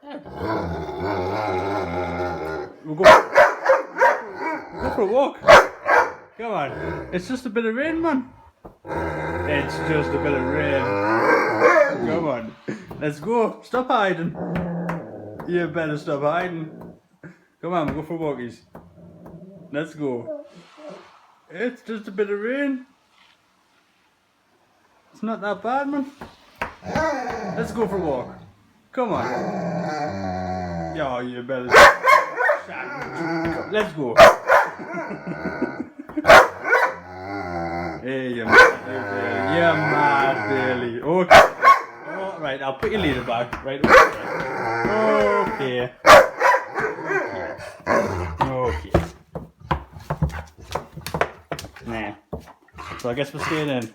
We'll go for a walk. Come on. It's just a bit of rain, man. It's just a bit of rain. Come on. Let's go. Stop hiding. You better stop hiding. Come on, we'll go for walkies. Let's go. It's just a bit of rain. It's not that bad, man. Let's go for a walk. Come on. Yeah, you better. Let's go. Hey, you mad, Billy. Okay. Oh, right, I'll put your leader back. Right. Okay. Okay. Nah. So I guess we're staying in.